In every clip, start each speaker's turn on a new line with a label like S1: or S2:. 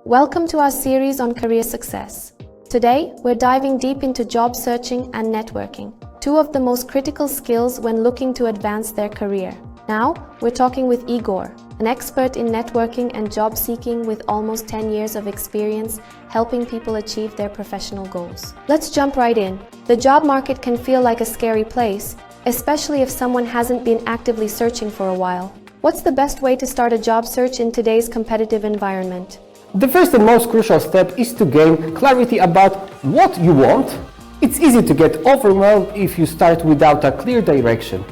S1: Welcome to our series on career success. Today, we're diving deep into job searching and networking, two of the most critical skills when looking to advance their career. Now, we're talking with Igor, an expert in networking and job seeking with almost 10 years of experience helping people achieve their professional goals. Let's jump right in. The job market can feel like a scary place, especially if someone hasn't been actively searching for a while. What's the best way to start a job search in today's competitive environment?
S2: The first and most crucial step is to gain clarity about what you want. It's easy to get overwhelmed if you start without a clear direction.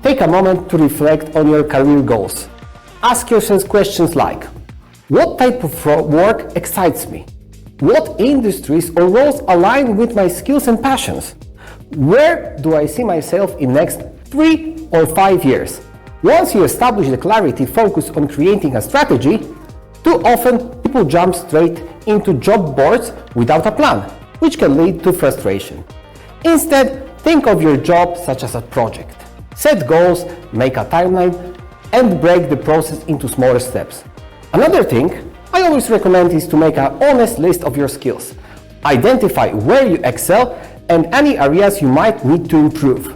S2: Take a moment to reflect on your career goals. Ask yourself questions like, what type of work excites me? What industries or roles align with my skills and passions? Where do I see myself in next 3 or 5 years? Once you establish the clarity, focus on creating a strategy. Too often, people jump straight into job boards without a plan, which can lead to frustration. Instead, think of your job such as a project. Set goals, make a timeline, and break the process into smaller steps. Another thing I always recommend is to make an honest list of your skills. Identify where you excel and any areas you might need to improve.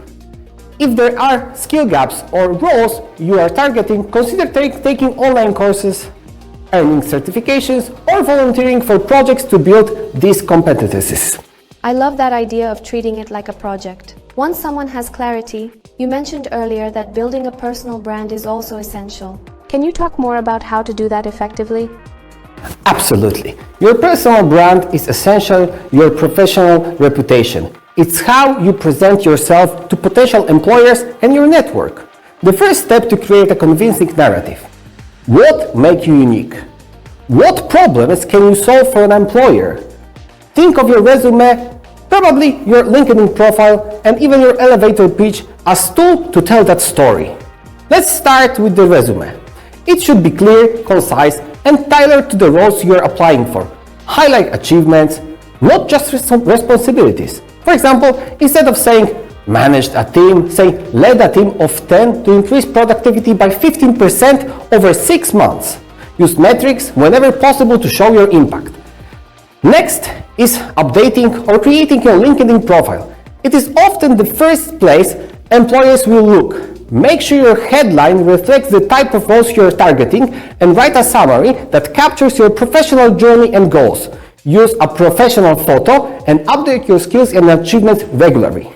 S2: If there are skill gaps or roles you are targeting, consider taking online courses, earning certifications, or volunteering for projects to build these competencies.
S1: I love that idea of treating it like a project. Once someone has clarity, you mentioned earlier that building a personal brand is also essential. Can you talk more about how to do that effectively?
S2: Absolutely. Your personal brand is essential to your professional reputation. It's how you present yourself to potential employers and your network. The first step to create a convincing narrative. What makes you unique? What problems can you solve for an employer? Think of your resume, probably your LinkedIn profile, and even your elevator pitch as tools to tell that story. Let's start with the resume. It should be clear, concise, and tailored to the roles you are applying for. Highlight achievements, not just responsibilities. For example, instead of saying managed a team, say led a team of 10 to increase productivity by 15% over 6 months. Use metrics whenever possible to show your impact. Next is updating or creating your LinkedIn profile. It is often the first place employers will look. Make sure your headline reflects the type of roles you are targeting and write a summary that captures your professional journey and goals. Use a professional photo and update your skills and achievements regularly.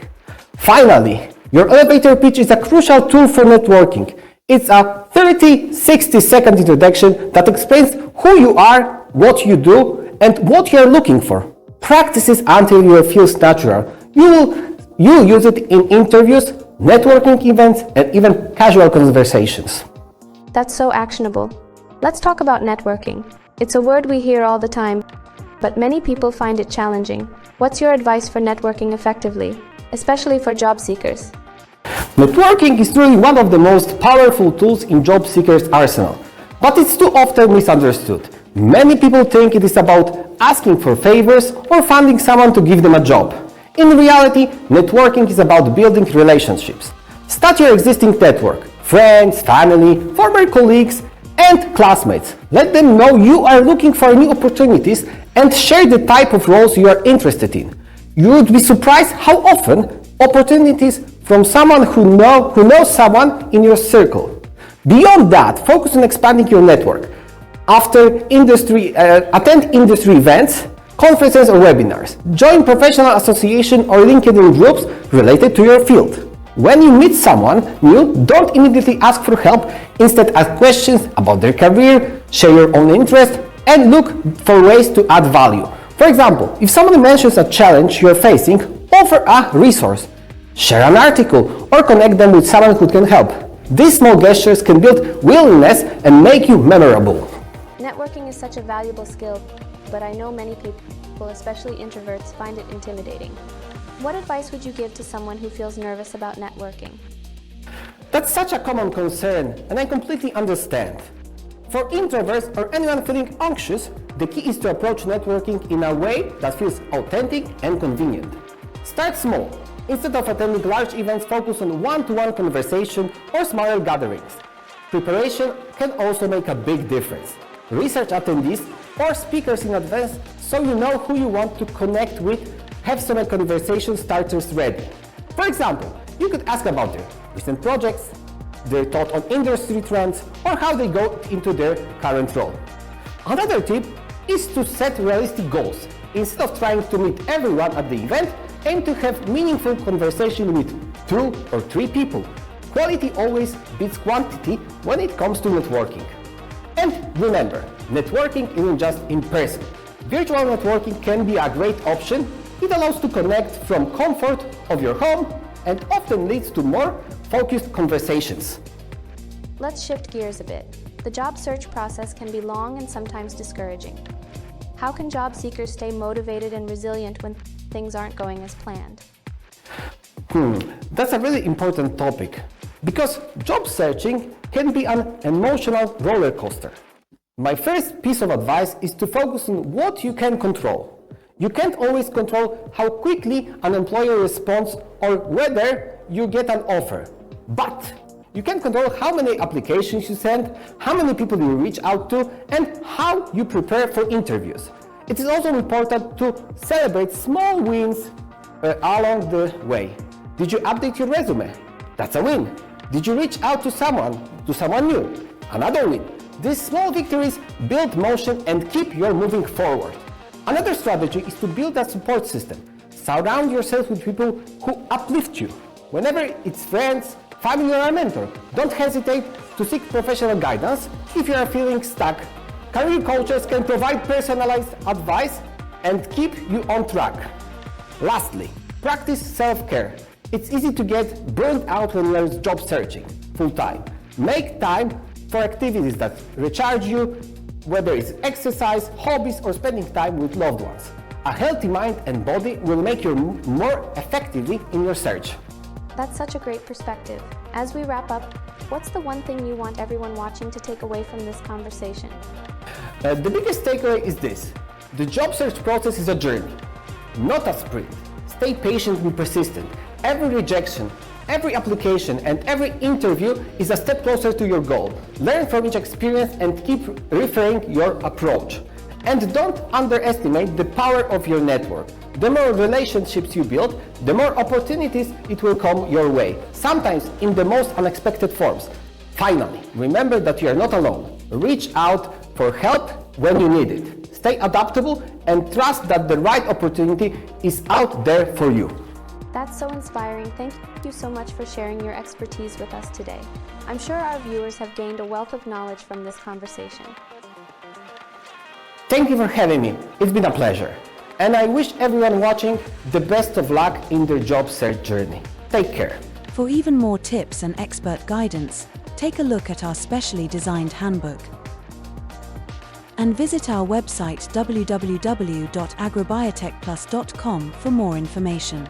S2: Finally, your elevator pitch is a crucial tool for networking. It's a 30-60-second introduction that explains who you are, what you do, and what you are looking for. Practice it until it feels natural. You'll use it in interviews, networking events, and even casual conversations.
S1: That's so actionable. Let's talk about networking. It's a word we hear all the time, but many people find it challenging. What's your advice for networking effectively, especially for job seekers?
S2: Networking is truly one of the most powerful tools in job seekers' arsenal, but it's too often misunderstood. Many people think it is about asking for favors or finding someone to give them a job. In reality, networking is about building relationships. Start your existing network, friends, family, former colleagues, and classmates. Let them know you are looking for new opportunities and share the type of roles you are interested in. You would be surprised how often opportunities from someone who knows someone in your circle. Beyond that, focus on expanding your network. Attend industry events, conferences or webinars. Join professional association or LinkedIn groups related to your field. When you meet someone new, don't immediately ask for help. Instead, ask questions about their career, share your own interest, and look for ways to add value. For example, if someone mentions a challenge you're facing, offer a resource, share an article, or connect them with someone who can help. These small gestures can build willingness and make you memorable.
S1: Networking is such a valuable skill, but I know many people, especially introverts, find it intimidating. What advice would you give to someone who feels nervous about networking?
S2: That's such a common concern, and I completely understand. For introverts or anyone feeling anxious, the key is to approach networking in a way that feels authentic and convenient. Start small. Instead of attending large events, focus on one-to-one conversation or smaller gatherings. Preparation can also make a big difference. Research attendees or speakers in advance so you know who you want to connect with, have some conversation starters ready. For example, you could ask about their recent projects, their thought on industry trends, or how they go into their current role. Another tip is to set realistic goals. Instead of trying to meet everyone at the event, aim to have meaningful conversation with 2 or 3 people. Quality always beats quantity when it comes to networking. And remember, networking isn't just in person. Virtual networking can be a great option. It allows to connect from comfort of your home and often leads to more focused conversations.
S1: Let's shift gears a bit. The job search process can be long and sometimes discouraging. How can job seekers stay motivated and resilient when things aren't going as planned?
S2: That's a really important topic because job searching can be an emotional roller coaster. My first piece of advice is to focus on what you can control. You can't always control how quickly an employer responds or whether you get an offer, but you can control how many applications you send, how many people you reach out to, and how you prepare for interviews. It is also important to celebrate small wins along the way. Did you update your resume? That's a win. Did you reach out to someone new? Another win. These small victories build motion and keep you moving forward. Another strategy is to build a support system. Surround yourself with people who uplift you. Whenever it's friends, family, or a mentor, don't hesitate to seek professional guidance if you are feeling stuck. Career coaches can provide personalized advice and keep you on track. Lastly, practice self-care. It's easy to get burnt out when you're job searching full-time. Make time for activities that recharge you, whether it's exercise, hobbies, or spending time with loved ones. A healthy mind and body will make you more effectively in your search.
S1: That's such a great perspective. As we wrap up, what's the one thing you want everyone watching to take away from this conversation?
S2: The biggest takeaway is this. The job search process is a journey, not a sprint. Stay patient and persistent. Every rejection, every application, and every interview is a step closer to your goal. Learn from each experience and keep refining your approach. And don't underestimate the power of your network. The more relationships you build, the more opportunities it will come your way, sometimes in the most unexpected forms. Finally, remember that you are not alone. Reach out for help when you need it. Stay adaptable and trust that the right opportunity is out there for you.
S1: That's so inspiring. Thank you so much for sharing your expertise with us today. I'm sure our viewers have gained a wealth of knowledge from this conversation.
S2: Thank you for having me. It's been a pleasure. And I wish everyone watching the best of luck in their job search journey. Take care.
S3: For even more tips and expert guidance, take a look at our specially designed handbook. And visit our website www.agrobiotechplus.com for more information.